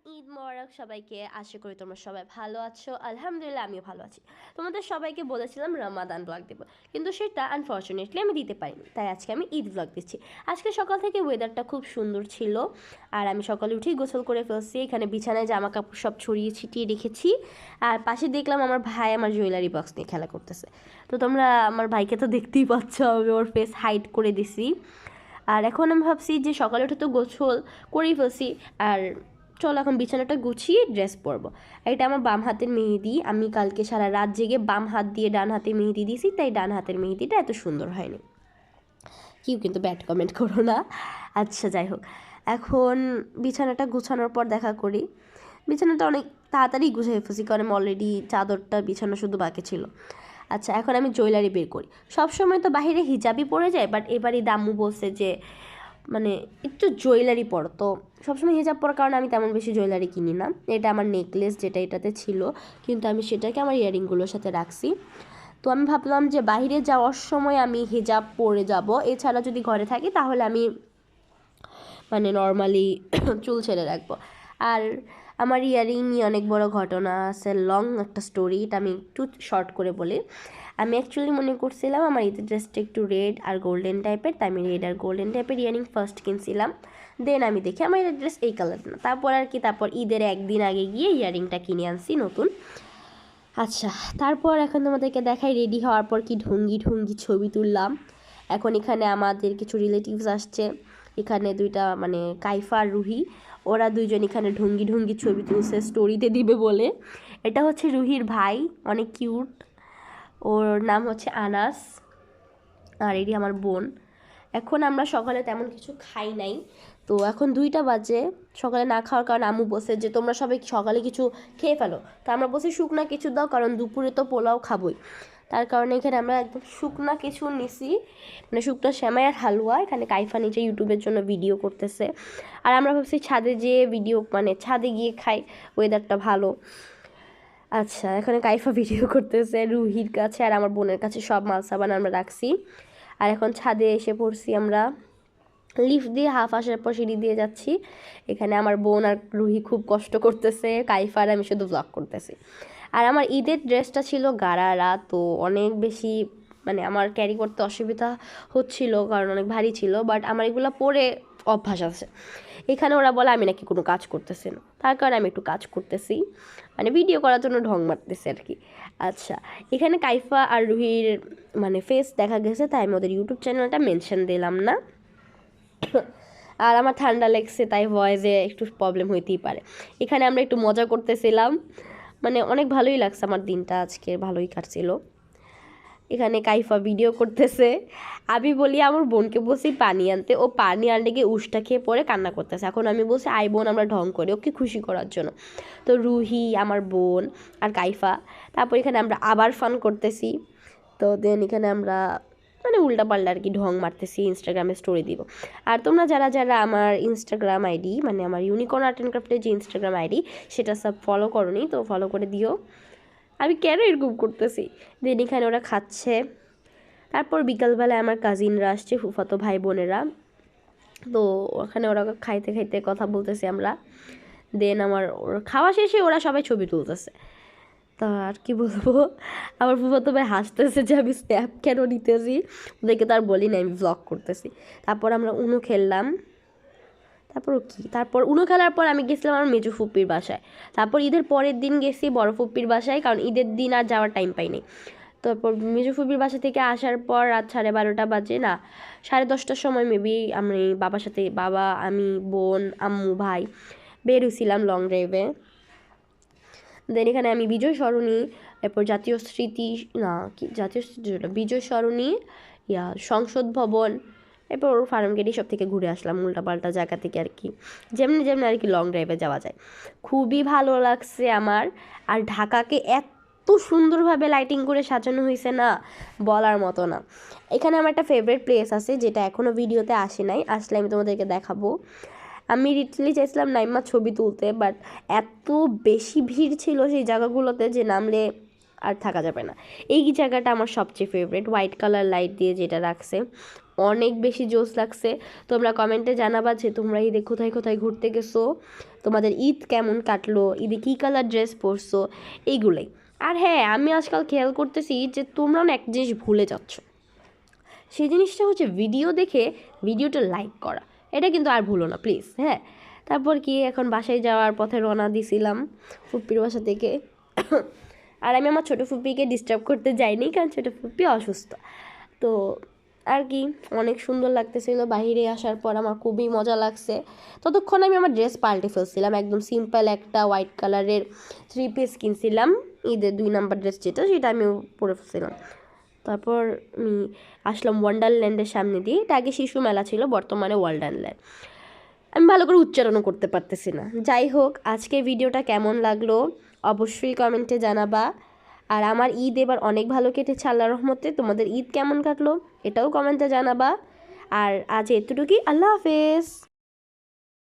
ঈদ মোবারক সবাইকে। আশা করি তোমরা সবাই ভালো আছো। আলহামদুলিল্লাহ আমিও ভালো আছি। তোমাদের সবাইকে বলেছিলাম রমাদান ব্লগ দেবো, কিন্তু সেটা আনফর্চুনেটলি আমি দিতে পারিনি, তাই আজকে আমি ঈদ ব্লগ দিচ্ছি। আজকে সকাল থেকে ওয়েদারটা খুব সুন্দর ছিল, আর আমি সকালে উঠেই গোসল করে ফেলছি। এখানে বিছানায় জামা কাপড় সব ছড়িয়ে ছিটিয়ে রেখেছি, আর পাশে দেখলাম আমার ভাই আমার জুয়েলারি বক্স নিয়ে খেলা করতেছে। তো তোমরা আমার ভাইকে তো দেখতেই পাচ্ছ, আমি ওর ফেস হাইড করে দিছি। আর এখন আমি ভাবছি যে সকালে উঠে তো গোসল করেই ফেলছি, আর চলো এখন বিছানাটা গুছিয়ে ড্রেস পরবো। এটা আমার বাম হাতের মেহেদি, আমি কালকে সারা রাত জেগে বাম হাত দিয়ে ডান হাতে মেহেদি দিয়েছি, তাই ডান হাতের মেহেদিটা এত সুন্দর হয়নি। কেউ কিন্তু ব্যাড কমেন্ট করো না। আচ্ছা যাই হোক, এখন বিছানাটা গুছানোর পর দেখা করি। বিছানাটা অনেক তাড়াতাড়ি গুছিয়ে ফেলছি, কারণ অলরেডি চাদরটা বিছানো শুধু বাকি ছিল। আচ্ছা এখন আমি জুয়েলারি বের করি। সবসময় তো বাইরে হিজাবই পরে যায়, বাট এবারই দাম্মু বলছে যে মানে একটু জুয়েলারি পরো, তো সবসময় হিজাব পরার কারণে আমি তেমন বেশি জুয়েলারি কিনি না। এটা আমার নেকলেস যেটা এটাতে ছিল, কিন্তু আমি সেটাকে আমার ইয়ারিংগুলোর সাথে রাখছি। তো আমি ভাবলাম যে বাইরে যাওয়ার সময় আমি হিজাব পরে যাব, এছাড়া যদি ঘরে থাকি তাহলে আমি মানে নর্মালি চুল ছেড়ে রাখবো। আর আমার ইয়ারিং নিয়ে অনেক বড় ঘটনা আছে, লং একটা স্টোরি, এটা আমি একটু শর্ট করে বলি। আমি অ্যাকচুয়ালি মনে করছিলাম আমার ঈদের ড্রেসটা একটু রেড আর গোল্ডেন টাইপের, তাই আমি রেড আর গোল্ডেন টাইপের ইয়ারিং ফার্স্ট কিনছিলাম। দেন আমি দেখি আমার ঈদের ড্রেস এই কালার না, তারপর আর কি তারপর ঈদের একদিন আগে গিয়ে ইয়ারিংটা কিনে আনছি নতুন। আচ্ছা তারপর এখন তোমাদেরকে দেখাই রেডি হওয়ার পর কি ঢঙ্গি ঢঙ্গি ছবি তুললাম। এখন এখানে আমাদের কিছু রিলেটিভস আসছে, এখানে দুইটা মানে কাইফা আর রুহি, ওরা দুইজন এখানে ঢঙ্গি ঢঙ্গি ছবি তুলছে স্টোরিতে দিবে বলে। এটা হচ্ছে রুহির ভাই, অনেক কিউট, ওর নাম হচ্ছে আনাস, আর এটি আমার বোন। এখন আমরা সকালে তেমন কিছু খাই নাই, তো এখন 2টা বাজে। সকালে না খাওয়ার কারণে আম্মু বলছে যে তোমরা সবাই সকালে কিছু খেয়ে ফেলো, তো আমরা বলছি শুকনা কিছু দাও, কারণ দুপুরে তো পোলাও খাবোই। তার কারণে এখানে আমরা একদম শুকনা কিছু নিছি, মানে শুকনো সেমাই আর হালুয়া। এখানে কাইফা নিচে ইউটিউবের জন্য ভিডিও করতেছে, আর আমরা ভাবছি ছাদে যেয়ে ভিডিও মানে ছাদে গিয়ে খাই, ওয়েদারটা ভালো। আচ্ছা এখানে কাইফা ভিডিও করতেছে রুহির কাছে, আর আমার বোনের কাছে সব মাল সাবান আমরা রাখছি। আর এখন ছাদে এসে পড়ছি আমরা, লিফট দিয়ে হাফ আসার পর সিঁড়ি দিয়ে যাচ্ছি। এখানে আমার বোন আর রুহি খুব কষ্ট করতেছে, কাইফা আর আমি শুধু ব্লগ করতেছি। আর আমার ঈদের ড্রেসটা ছিল গারারা, তো অনেক বেশি মানে আমার ক্যারি করতে অসুবিধা হচ্ছিল, কারণ অনেক ভারী ছিল, বাট আমার এগুলো পরে অভ্যাস আছে। এখানে ওরা বলে আমি নাকি কোনো কাজ করতেছি না, তার কারণে আমি একটু কাজ করতেছি, মানে ভিডিও করার জন্য ঢং মারতেছি আর কি। আচ্ছা এখানে কাইফা আর রুহির মানে ফেস দেখা গেছে, তাই আমি ওদের ইউটিউব চ্যানেলটা মেনশন দিলাম না। আর আমার ঠান্ডা লেগছে, তাই ভয়েসে একটু প্রবলেম হইতেই পারে। এখানে আমরা একটু মজা করতেছিলাম, মানে অনেক ভালোই লাগছে, আমার দিনটা আজকে ভালোই কাটছিল। এখানে কাইফা ভিডিও করতেছে, আমি বলি আমার বোনকে বলছি পানি আনতে, ও পানি আনতে গিয়ে উষ্টা খেয়ে পরে কান্না করতেছে। এখন আমি বলছি আই বোন আমরা ঢং করি ওকে খুশি করার জন্য। তো রুহি আমার বোন আর কাইফা, তারপর এখানে আমরা আবার ফান করতেছি। তো দেন এখানে আমরা মানে উল্টাপাল্টা আর কি ঢং মারতেছি, ইনস্টাগ্রামে স্টোরি দিব। আর তোমরা যারা যারা আমার ইনস্টাগ্রাম আইডি মানে আমার ইউনিকর্ন আর্ট অ্যান্ড ক্রাফটের যে ইনস্টাগ্রাম আইডি সেটা সব ফলো করোনি, তো ফলো করে দিও। আমি কেন এরকম করতেছি। দেন এখানে ওরা খাচ্ছে, তারপর বিকালবেলায় আমার কাজিনরা আসছে, ফুফাতো ভাই বোনেরা, তো ওখানে ওরা খাইতে খাইতে কথা বলতেছি আমরা। দেন আমার খাওয়া শেষে ওরা সবাই ছবি তুলতেছে। তা আর কি বলবো, আমার ফুফাতো ভাই হাসতেছে যে আমি স্ন্যাপ কেন নিতেছি, ওদেরকে তো আর বলি না আমি ব্লগ করতেছি। তারপর আমরা উনো খেললাম, তারপর উনো খেলার পর আমি গেছিলাম আমার মেজো ফুপ্পির বাসায়। তারপর ঈদের পরের দিন গেছি বড় ফুপ্পির বাসায়, কারণ ঈদের দিন আর যাওয়ার টাইম পাইনি। তারপর মেজো ফুপ্পির বাসা থেকে আসার পর রাত 12:30 বাজে, না 10:30টার সময় মেবি আমি বাবার সাথে, বাবা আমি বোন আম্মু ভাই বের হয়েছিলাম লং ড্রাইভে। দেন এখানে আমি বিজয় সরণি, এরপর জাতীয় স্মৃতি, না কি জাতীয় স্মৃতি, বিজয় সরণি, সংসদ ভবন, এরপর ফার্ম গেটে সব থেকে ঘুরে আসলাম উল্টাপাল্টা জায়গা থেকে আর কি, যেমনি যেমনি আর কি লং ড্রাইভে যাওয়া যায়। খুবই ভালো লাগছে আমার। আর ঢাকাকে এত সুন্দরভাবে লাইটিং করে সাজানো হয়েছে না, বলার মতো না। এখানে আমার একটা ফেভারিট প্লেস আছে, যেটা এখনও ভিডিওতে আসে নাই, আসলে আমি তোমাদেরকে দেখাবো। আমি লিটারালি চাইছিলাম নাইমা ছবি তুলতে, বাট এত বেশি ভিড় ছিল সেই জায়গাগুলোতে যে নামলে আর থাকা যাবে না। এই জায়গাটা আমার সবচেয়ে ফেভারিট, হোয়াইট কালার লাইট দিয়ে যেটা রাখছে অনেক বেশি জোস লাগছে। তোমরা কমেন্টে জানাবা যে তোমরা ঈদে কোথায় কোথায় ঘুরতে গেছো, তোমাদের ঈদ কেমন কাটলো, ঈদে কী কালার ড্রেস পরছো, এইগুলোই। আর হ্যাঁ, আমি আজকাল খেয়াল করতেছি যে তোমরাও না একটা জিনিস ভুলে যাচ্ছ, সেই জিনিসটা হচ্ছে ভিডিও দেখে ভিডিওটা লাইক করা। এটা কিন্তু আর ভুলো না প্লিজ। হ্যাঁ, তারপর কি এখন বাসায় যাওয়ার পথে রওনা দিছিলাম ফুপ্পির বাসা থেকে। আর আমি আমার ছোটো ফুপ্পিকে ডিস্টার্ব করতে যাইনি, কারণ ছোটো ফুপ্পি অসুস্থ। তো আর কি অনেক সুন্দর লাগতেছিল বাইরে আসার পর, আমার খুবই মজা লাগছে। ততক্ষণ আমি আমার ড্রেস পাল্টে ফেলছিলাম, একদম সিম্পল একটা হোয়াইট কালারের 3 পিস কিনছিলাম, ঈদের 2 নাম্বার ড্রেস যেটা, সেটা আমি পরে ফেলছিলাম। তারপর আমি আসলাম ওয়ান্ডারল্যান্ডের সামনে দিয়ে। এটা আগে শিশু মেলা ছিল, বর্তমানে ওয়ান্ডারল্যান্ড। আমি ভালো করে উচ্চারণও করতে পারতেছি না। যাই হোক, আজকে ভিডিওটা কেমন লাগলো অবশ্যই কমেন্টে জানাবা। আর আমার ঈদ এবার অনেক ভালো কেটেছে আল্লাহর রহমতে। তোমাদের ঈদ কেমন কাটলো এটাও কমেন্টে জানাবা। আর আজ এতটুকুই, আল্লাহ হাফেজ।